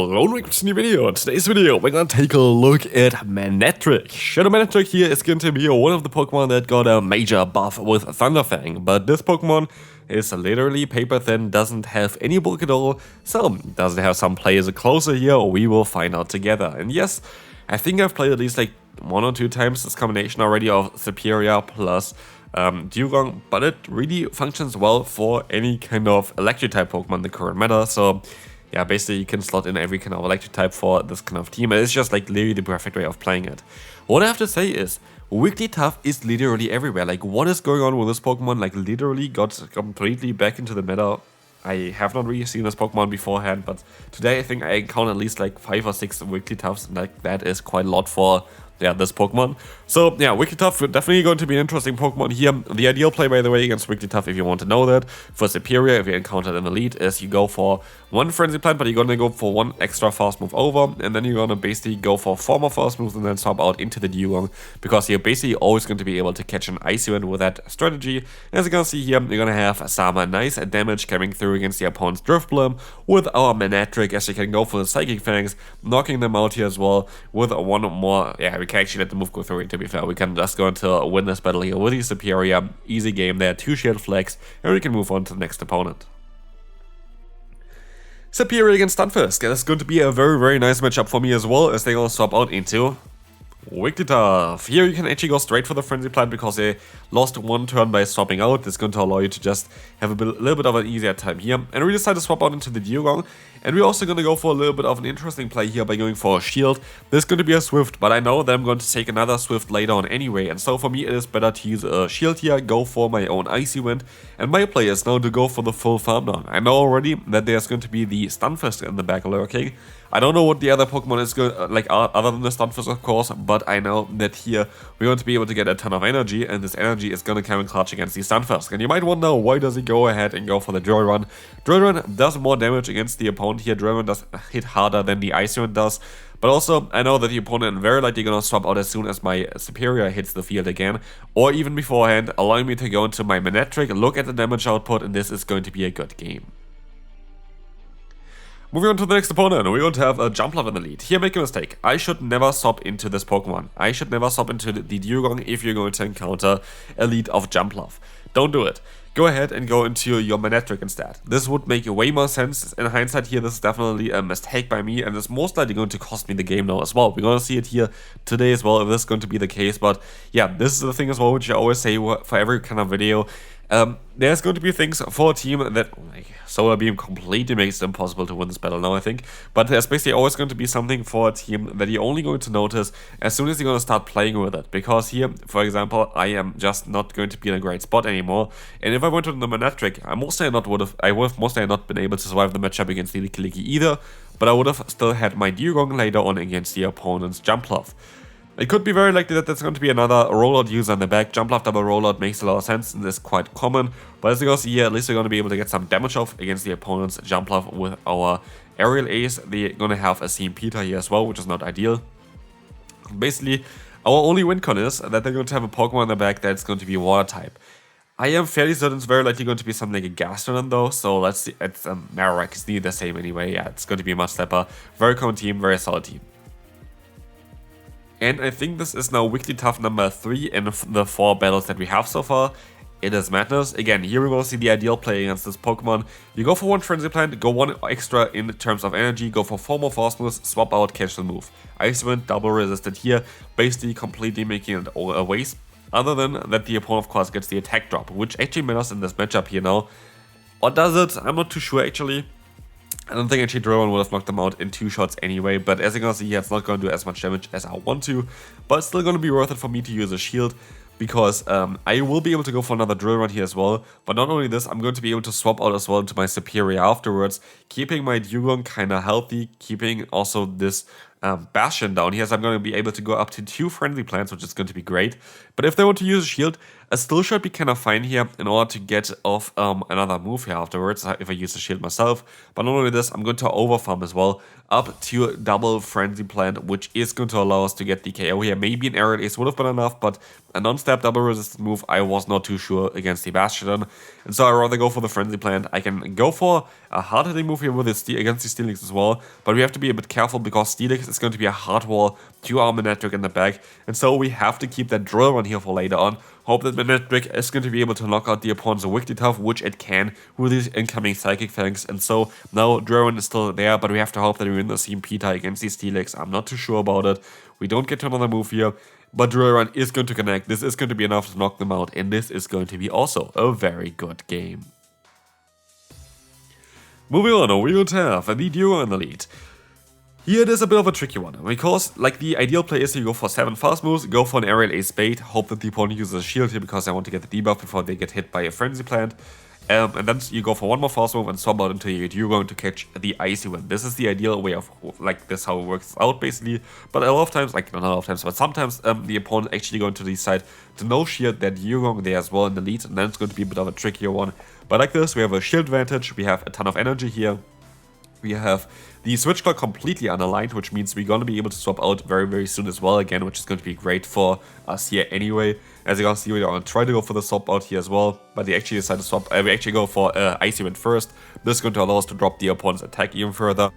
Hello and welcome to a new video. In today's video, we're gonna take a look at Manectric. Shadow Manectric here is going to be one of the Pokemon that got a major buff with FANG, but this Pokemon is literally paper thin, doesn't have any bulk at all, so doesn't have some players closer here, we will find out together. And yes, I think I've played at least like 1 or 2 times this combination already of Superior plus Dugong, but it really functions well for any kind of electric type Pokemon in the current meta, so yeah, basically you can slot in every kind of electric type for this kind of team. It's just like literally the perfect way of playing it. What I have to say is, wigglytuff is literally everywhere. Like, what is going on with this Pokemon? Like, literally got completely back into the meta. I have not really seen this Pokemon beforehand, but today I think I encountered at least like 5 or 6 wigglytuffs, and like that is quite a lot for this Pokemon. So yeah, wigglytuff definitely going to be an interesting Pokemon here. The ideal play, by the way, against wigglytuff, if you want to know that, for Superior, if you encounter an Elite, is you go for 1 Frenzy Plant, but you're gonna go for 1 extra fast move over, and then you're gonna basically go for 4 more fast moves and then swap out into the Dugong, because you're basically always going to be able to catch an Icy Wind with that strategy. As you can see here, you're gonna have some nice damage coming through against the opponent's Drifblim with our Manectric, as you can go for the Psychic Fangs, knocking them out here as well with 1 more. Yeah, we can actually let the move go through, to be fair. We can just go into win this battle here with the Superior. Easy game there, 2 Shield Flags, and we can move on to the next opponent. Superior against Stunfisk. That's going to be a very, very nice matchup for me as well, as they all swap out into wigglytuff. Here you can actually go straight for the Frenzy Plant because they lost 1 turn by swapping out. It's going to allow you to just have a little bit of an easier time here. And we decided to swap out into the Dugong. And we're also going to go for a little bit of an interesting play here by going for a Shield. This is going to be a Swift, but I know that I'm going to take another Swift later on anyway. And so for me, it is better to use a Shield here, go for my own Icy Wind. And my play is now to go for the full farm down. I know already that there's going to be the Stunfisk in the back lurking. I don't know what the other Pokemon is going like other than the Stunfisk, of course, but I know that here we're going to be able to get a ton of energy, and this energy is going to come in clutch against the Stunfisk. And you might wonder, why does he go ahead and go for the Drill Run? Drill Run does more damage against the opponent here. Drill Run does hit harder than the Icy Wind does. But also, I know that the opponent very likely going to swap out as soon as my Superior hits the field again, or even beforehand, allowing me to go into my Manectric, look at the damage output, and this is going to be a good game. Moving on to the next opponent, we're going to have a Jumpluff in the lead. Here, make a mistake. I should never swap into this Pokemon. I should never swap into the Dugong if you're going to encounter a lead of Jumpluff. Don't do it. Go ahead and go into your Manectric instead. This would make way more sense. In hindsight here, this is definitely a mistake by me, and it's most likely going to cost me the game now as well. We're going to see it here today as well, if this is going to be the case. But yeah, this is the thing as well, which I always say for every kind of video. There's going to be things for a team that, like, Solar Beam completely makes it impossible to win this battle now, I think. But there's basically always going to be something for a team that you're only going to notice as soon as you're going to start playing with it. Because here, for example, I am just not going to be in a great spot anymore. And if I went to the Manectric, I would have mostly not been able to survive the matchup against LilyKatchum either. But I would have still had my Dugong later on against the opponent's Jumpluff. It could be very likely that there's going to be another rollout user in the back. Jumpluff double rollout makes a lot of sense and is quite common. But as you can see here, at least we're going to be able to get some damage off against the opponent's Jumpluff with our Aerial Ace. They're going to have a Peter here as well, which is not ideal. Basically, our only win con is that they're going to have a Pokemon in the back that's going to be Water type. I am fairly certain it's very likely going to be something like a Gastrodon though, so let's see. It's Marowak is nearly the same anyway. Yeah, it's going to be a much stepper. Very common team, very solid team. And I think this is now wigglytuff number 3 in the 4 battles that we have so far. It is madness. Again, here we will see the ideal play against this Pokemon. You go for 1 Frenzy Plant, go 1 extra in terms of energy, go for 4 more Fast Moves, swap out, catch the move. Ice Wind, double resisted here, basically completely making it a waste. Other than that, the opponent of course gets the attack drop, which actually matters in this matchup here now. Or does it? I'm not too sure actually. I don't think actually Drill would have knocked them out in 2 shots anyway, but as you can see here, it's not going to do as much damage as I want to, but it's still going to be worth it for me to use a Shield, because I will be able to go for another Drill Run here as well. But not only this, I'm going to be able to swap out as well into my Superior afterwards, keeping my Dugong kind of healthy, keeping also this Bastion down here, so I'm going to be able to go up to 2 Frenzy Plants, which is going to be great. But if they want to use a shield, I still should be kind of fine here in order to get off another move here afterwards if I use the shield myself. But not only this, I'm going to overfarm as well up to double Frenzy Plant, which is going to allow us to get the KO here. Maybe an Aerial Ace would have been enough, but a non-step double resistant move, I was not too sure against the Bastion. And so I rather go for the Frenzy Plant. I can go for a hard hitting move here with against the Steelix as well, but we have to be a bit careful because Steelix is going to be a hard wall to our Manectric in the back, and so we have to keep that drill run here for later on. Hope that Manectric is going to be able to knock out the opponent's wigglytuff, which it can with these incoming Psychic Fangs, and so now drill run is still there, but we have to hope that we win the CMP tie against the Steelix. I'm not too sure about it. We don't get to another move here, but drill run is going to connect. This is going to be enough to knock them out, and this is going to be also a very good game. Moving on, we would have the duo in the lead. Here it is a bit of a tricky one, because like the ideal play is you go for 7 fast moves, go for an Aerial Ace bait, hope that the opponent uses a shield here because I want to get the debuff before they get hit by a Frenzy Plant. And then you go for one more fast move and swap out until you're going to catch the Icy Wind. This is the ideal way of, like, this how it works out basically. But a lot of times, like not a lot of times, but sometimes the opponent actually going to decide to no shield that you're going there as well in the lead, and then it's going to be a bit of a trickier one. But like this, we have a shield advantage, we have a ton of energy here. We have the switch clock completely unaligned, which means we're going to be able to swap out very, very soon as well again, which is going to be great for us here anyway. As you can see, we're going to try to go for the swap out here as well, but they actually decide to swap. We actually go for Icy Wind first. This is going to allow us to drop the opponent's attack even further.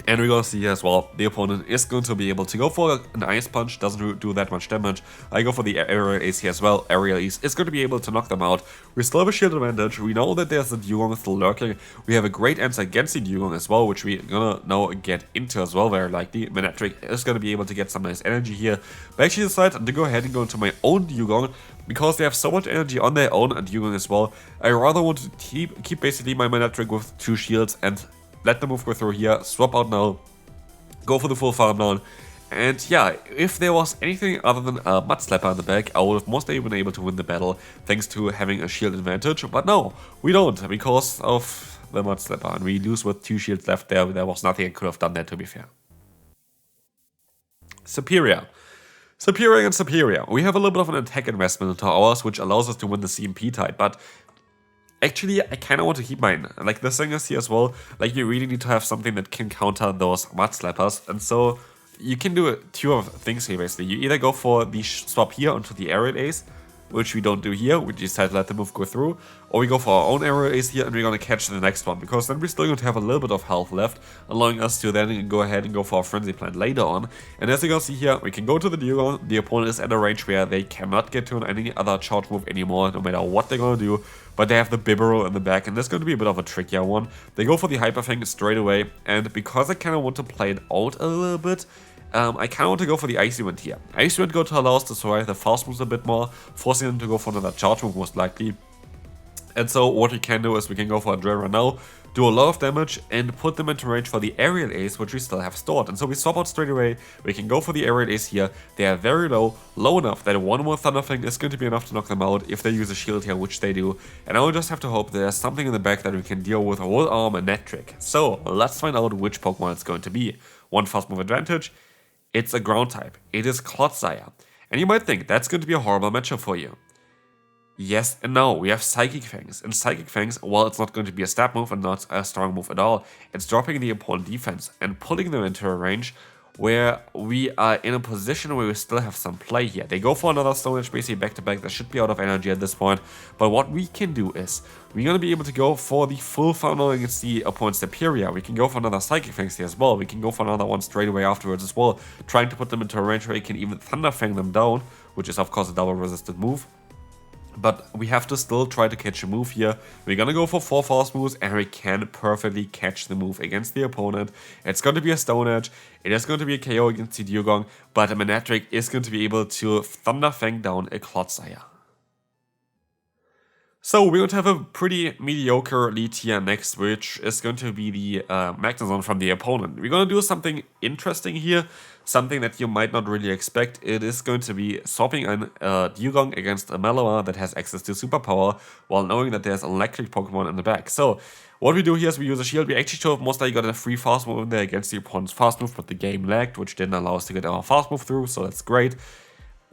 And we're going to see here as well, the opponent is going to be able to go for an Ice Punch, doesn't do that much damage. I go for the Aerial Ace here as well. Aerial Ace is going to be able to knock them out. We still have a shield advantage. We know that there's a Dugong still lurking. We have a great answer against the Dugong as well, which we're going to now get into as well, very likely. Manectric is going to be able to get some nice energy here. But I actually decided to go ahead and go into my own Dugong, because they have so much energy on their own and Dugong as well. I rather want to keep basically my Manectric with 2 shields and let the move go through here, swap out now, go for the full farm down, and yeah, if there was anything other than a Mud Slapper in the back, I would have mostly been able to win the battle thanks to having a shield advantage, but no, we don't, because of the Mud Slapper, and we lose with 2 shields left there. There was nothing I could have done there, to be fair. Superior. Superior and Superior. We have a little bit of an attack investment into ours, which allows us to win the CMP tie, but actually, I kind of want to keep mine. Like, the thing is here as well, like, you really need to have something that can counter those Mud Slappers. And so, you can do 2 of things here, basically. You either go for the swap here onto the Aerial Ace, which we don't do here, we decide to let the move go through, or we go for our own Aerial Ace here and we're going to catch the next one, because then we're still going to have a little bit of health left, allowing us to then go ahead and go for our Frenzy Plant later on. And as you can see here, we can go to the Dugong. The opponent is at a range where they cannot get to any other charge move anymore, no matter what they're going to do, but they have the Bibarel in the back, and this is going to be a bit of a trickier one. They go for the Hyper Fang straight away, and because I kind of want to play it out a little bit, I kind of want to go for the Icy Wind here. Icy Wind going to allow us to survive the fast moves a bit more, forcing them to go for another charge move most likely. And so what we can do is we can go for a drill run now, do a lot of damage, and put them into range for the Aerial Ace, which we still have stored. And so we swap out straight away. We can go for the Aerial Ace here. They are very low enough that one more Thunder Fang is going to be enough to knock them out if they use a shield here, which they do. And I will just have to hope there's something in the back that we can deal with with our Manectric. So let's find out which Pokemon it's going to be. 1 fast move advantage. It's a ground type. It is Clodsire. And you might think that's going to be a horrible matchup for you. Yes and no, we have Psychic Fangs. And Psychic Fangs, while it's not going to be a stab move and not a strong move at all, it's dropping the opponent defense and putting them into a range where we are in a position where we still have some play here. They go for another Stone Edge basically back to back. That should be out of energy at this point. But what we can do is we're going to be able to go for the full farm against the opponent's Superior. We can go for another Psychic Fangs here as well. We can go for another one straight away afterwards as well, trying to put them into a range where you can even Thunder Fang them down, which is of course a double resisted move. But we have to still try to catch a move here. We're gonna go for 4 fast moves and we can perfectly catch the move against the opponent. It's going to be a Stone Edge. It is going to be a KO against the Dugong, but a Manectric is going to be able to Thunder Fang down a Clodsire. So we're going to have a pretty mediocre lead here next, which is going to be the Magnezone from the opponent. We're going to do something interesting here, something that you might not really expect. It is going to be swapping a Dugong against a Maloa that has access to Superpower, while knowing that there's an electric Pokemon in the back. So what we do here is we use a shield. We actually should have most likely got a free fast move in there against the opponent's fast move, but the game lagged, which didn't allow us to get our fast move through, so that's great.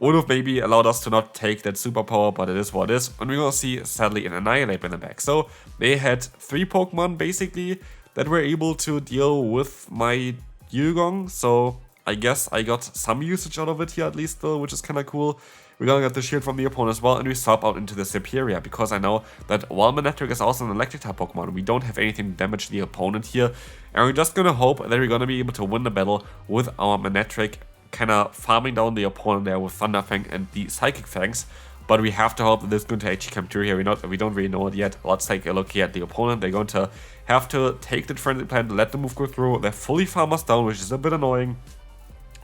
Would have maybe allowed us to not take that superpower, but it is what it is. And we're gonna see, sadly, an Annihilape in the back. So they had 3 Pokemon, basically, that were able to deal with my Dugong. So I guess I got some usage out of it here, at least, though, which is kind of cool. We're gonna get the shield from the opponent as well, and we swap out into the Superior, because I know that while Manectric is also an electric-type Pokemon, we don't have anything to damage the opponent here. And we're just gonna hope that we're gonna be able to win the battle with our Manectric, kind of farming down the opponent there with Thunder Fang and the Psychic Fangs, but we have to hope that this is going to actually come true here. We don't really know it yet. Let's take a look here at the opponent. They're going to have to take the Frenzy Plant, let the move go through. They're fully farm us down, which is a bit annoying.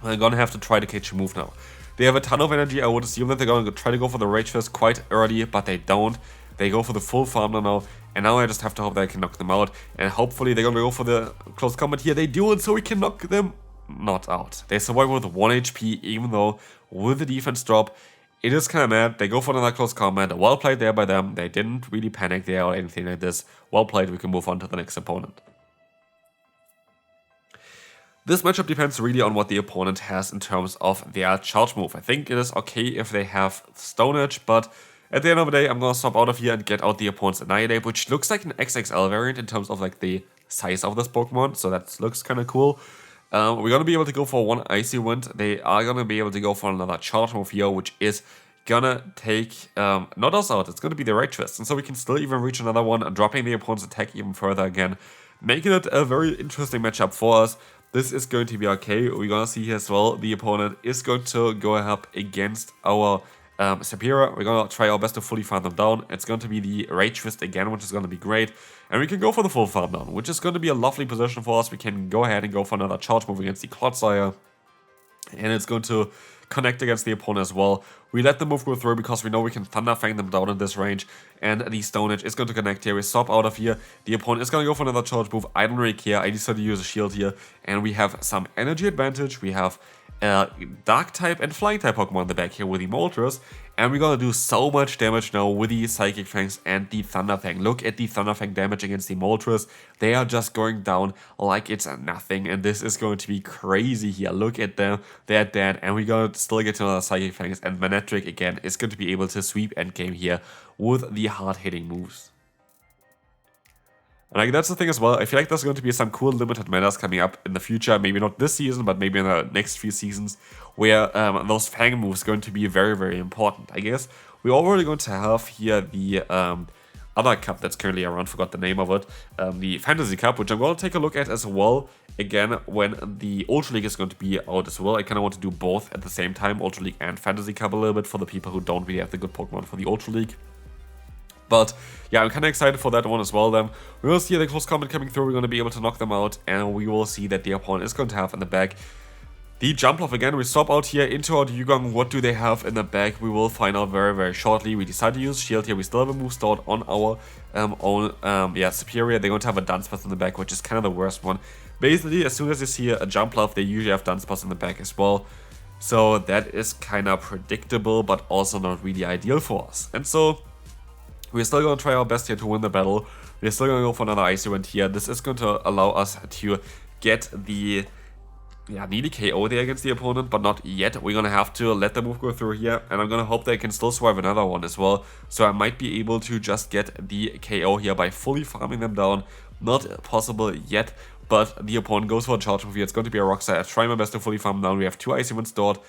They're going to have to try to catch a move now. They have a ton of energy. I would assume that they're going to try to go for the Rage Fist quite early, but they don't. They go for the full farm now, and now I just have to hope that I can knock them out, and hopefully they're going to go for the close combat here. They do it, so we can knock them not out. They survive with 1 HP, even though with the defense drop, it is kind of mad. They go for another close combat. Well played there by them. They didn't really panic there or anything like this. Well played. We can move on to the next opponent. This matchup depends really on what the opponent has in terms of their charge move. I think it is okay if they have Stone Edge, but at the end of the day, I'm going to swap out of here and get out the opponent's Annihilape, which looks like an XXL variant in terms of like the size of this Pokemon, so that looks kind of cool. We're going to be able to go for 1 Icy Wind. They are going to be able to go for another charge move here, which is going to take not us out. It's going to be the Rage Fist. And so we can still even reach another one, dropping the opponent's attack even further again, making it a very interesting matchup for us. This is going to be okay. We're going to see here as well, the opponent is going to go up against our Superior. We're going to try our best to fully farm them down. It's going to be the Rage Fist again, which is going to be great. And we can go for the full farm down, which is going to be a lovely position for us. We can go ahead and go for another charge move against the Clodsire. And it's going to connect against the opponent as well. We let the move go through because we know we can Thunder Fang them down in this range. And the Stone Edge is going to connect here. We swap out of here. The opponent is going to go for another charge move. I don't really care. I decided to use a shield here. And we have some energy advantage. We have Dark type and Flying type Pokemon in the back here with the Moltres. And we're gonna do so much damage now with the Psychic Fangs and the Thunder Fang. Look at the Thunder Fang damage against the Moltres. They are just going down like it's nothing. And this is going to be crazy here. Look at them. They're dead. And we're gonna still get to another Psychic Fangs. And Manectric again is going to be able to sweep endgame here with the hard-hitting moves. And like, that's the thing as well. I feel like there's going to be some cool limited metas coming up in the future. Maybe not this season, but maybe in the next few seasons, where those Fang moves are going to be very, very important. I guess we're already going to have here the other cup that's currently around. Forgot the name of it. The Fantasy Cup, which I'm going to take a look at as well. Again, when the Ultra League is going to be out as well. I kind of want to do both at the same time, Ultra League and Fantasy Cup a little bit, for the people who don't really have the good Pokemon for the Ultra League. But yeah, I'm kind of excited for that one as well then. We will see the close combat coming through, we're going to be able to knock them out, and we will see that the opponent is going to have in the back the Jumpluff again. We swap out here into our Dugong. What do they have in the back? We will find out very, very shortly. We decide to use Shield here. We still have a move stored on our own Superior. They're going to have a Dunsparce in the back, which is kind of the worst one. Basically, as soon as you see a Jumpluff, they usually have Dunsparce in the back as well. So that is kind of predictable, but also not really ideal for us. And so we're still going to try our best here to win the battle. We're still going to go for another Icy Wind here. This is going to allow us to get the needy KO there against the opponent, but not yet. We're going to have to let the move go through here, and I'm going to hope they can still survive another one as well. So I might be able to just get the KO here by fully farming them down. Not possible yet, but the opponent goes for a charge move here. It's going to be a Rock Slide. I try my best to fully farm them down. We have 2 Icy Winds stored.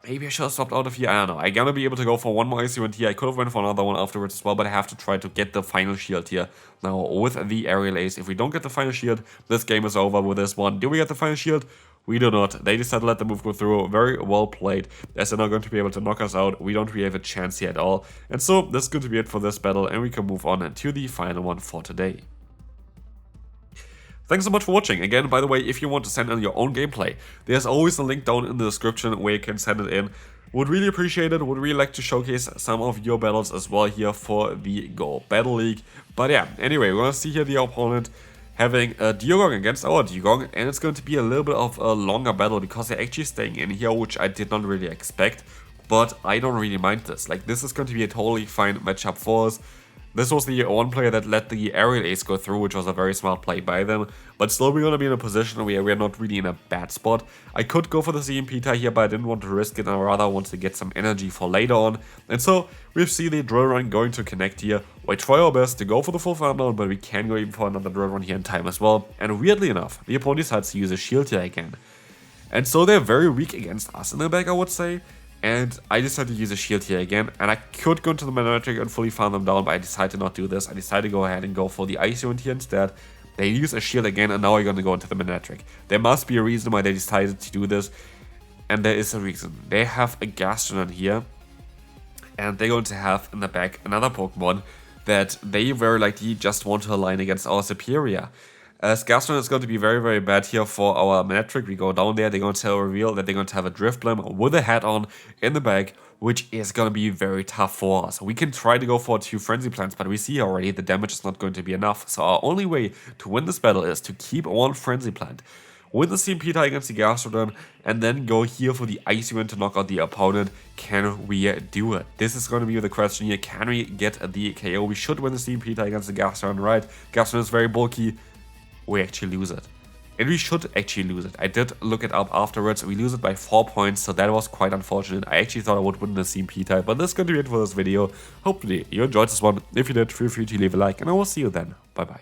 Maybe I should have swapped out of here. I don't know. I'm gonna be able to go for one more Icy Wind here. I could have went for another one afterwards as well, but I have to try to get the final shield here. Now, with the Aerial Ace, if we don't get the final shield, this game is over with this one. Do we get the final shield? We do not. They decided to let the move go through. Very well played, as they're not going to be able to knock us out. We don't really have a chance here at all. And so, this is going to be it for this battle, and we can move on to the final one for today. Thanks so much for watching. Again, by the way, if you want to send in your own gameplay, there's always a link down in the description where you can send it in. Would really appreciate it, would really like to showcase some of your battles as well here for the Go Battle League. But yeah, anyway, we're gonna see here the opponent having a Dugong against our Dugong, and it's going to be a little bit of a longer battle because they're actually staying in here, which I did not really expect. But I don't really mind this. Like, this is going to be a totally fine matchup for us. This was the one player that let the aerial ace go through, which was a very smart play by them. But still, we're going to be in a position where we're not really in a bad spot. I could go for the CMP tie here, but I didn't want to risk it, and I rather want to get some energy for later on. And so, we see the drill run going to connect here. We try our best to go for the full farm down, but we can go even for another drill run here in time as well. And weirdly enough, the opponent decides to use a shield here again. And so they're very weak against us in the back, I would say. And I decided to use a shield here again, and I could go into the Manectric and fully farm them down, but I decided to not do this. I decided to go ahead and go for the Ice Unit here instead. They use a shield again, and now we're going to go into the Manectric. There must be a reason why they decided to do this, and there is a reason. They have a Gastrodon here, and they're going to have in the back another Pokemon that they very likely just want to align against our Superior. As Gastrodon is going to be very, very bad here for our Manectric. We go down there, they're going to reveal that they're going to have a Drifblim with a hat on in the back, which is going to be very tough for us. We can try to go for 2 Frenzy Plants, but we see already the damage is not going to be enough. So our only way to win this battle is to keep 1 Frenzy Plant, win the CMP tie against the Gastrodon, and then go here for the Ice Unit to knock out the opponent. Can we do it? This is going to be the question here. Can we get the KO? We should win the CMP tie against the Gastrodon, right? Gastrodon is very bulky. We actually lose it. And we should actually lose it. I did look it up afterwards. We lose it by 4 points, so that was quite unfortunate. I actually thought I would win the CMP type, but that's going to be it for this video. Hopefully you enjoyed this one. If you did, feel free to leave a like, and I will see you then. Bye bye.